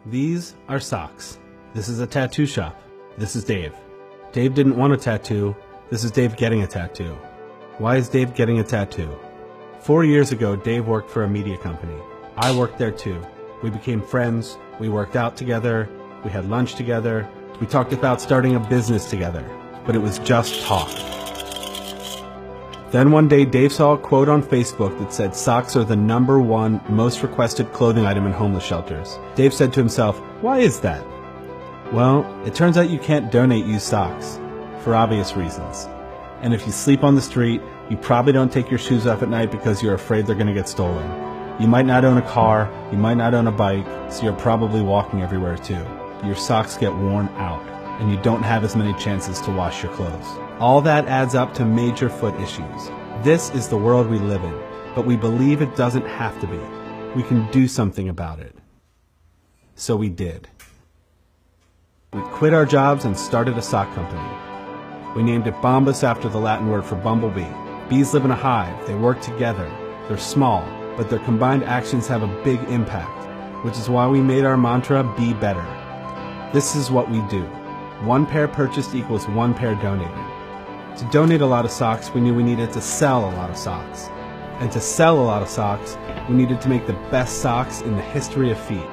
These are socks. This is a tattoo shop. This is Dave. Dave didn't want a tattoo. This is Dave getting a tattoo. Why is Dave getting a tattoo? 4 years ago, Dave worked for a media company. I worked there too. We became friends. We worked out together. We had lunch together. We talked about starting a business together, but it was just talk. Then one day, Dave saw a quote on Facebook that said socks are the #1 most requested clothing item in homeless shelters. Dave said to himself, why is that? Well, it turns out you can't donate used socks, for obvious reasons. And if you sleep on the street, you probably don't take your shoes off at night because you're afraid they're going to get stolen. You might not own a car, you might not own a bike, so you're probably walking everywhere too. Your socks get worn out, and you don't have as many chances to wash your clothes. All that adds up to major foot issues. This is the world we live in, but we believe it doesn't have to be. We can do something about it. So we did. We quit our jobs and started a sock company. We named it Bombas after the Latin word for bumblebee. Bees live in a hive, they work together. They're small, but their combined actions have a big impact, which is why we made our mantra, be better. This is what we do. 1 pair purchased equals 1 pair donated. To donate a lot of socks, we knew we needed to sell a lot of socks. And to sell a lot of socks, we needed to make the best socks in the history of feet.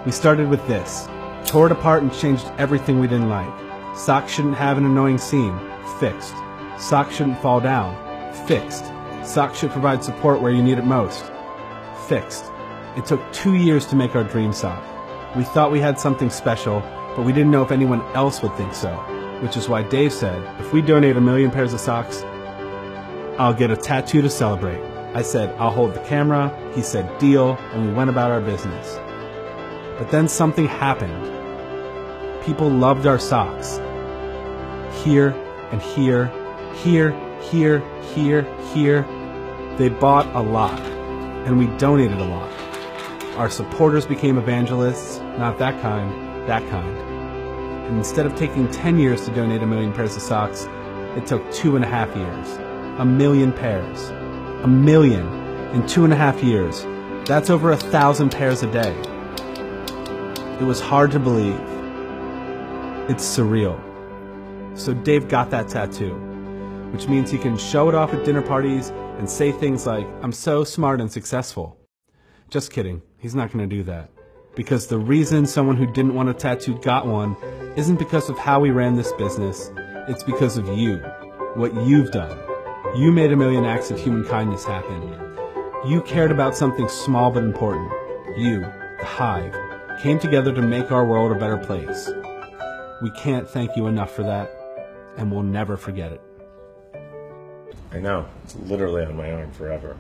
We started with this. Tore it apart and changed everything we didn't like. Socks shouldn't have an annoying seam. Fixed. Socks shouldn't fall down. Fixed. Socks should provide support where you need it most. Fixed. It took 2 years to make our dream sock. We thought we had something special, but we didn't know if anyone else would think so. Which is why Dave said, if we donate 1 million pairs of socks, I'll get a tattoo to celebrate. I said, I'll hold the camera. He said, deal, and we went about our business. But then something happened. People loved our socks. Here and here, here, here, here, here. They bought a lot, and we donated a lot. Our supporters became evangelists, not that kind, that kind. And instead of taking 10 years to donate 1 million pairs of socks, it took 2.5 years. 1 million pairs. 1 million in 2.5 years. That's over 1,000 pairs a day. It was hard to believe. It's surreal. So Dave got that tattoo, which means he can show it off at dinner parties and say things like, I'm so smart and successful. Just kidding, he's not going to do that. Because the reason someone who didn't want a tattoo got one isn't because of how we ran this business, it's because of you, what you've done. You made 1 million acts of human kindness happen. You cared about something small but important. You, the Hive, came together to make our world a better place. We can't thank you enough for that, and we'll never forget it. I know, it's literally on my arm forever.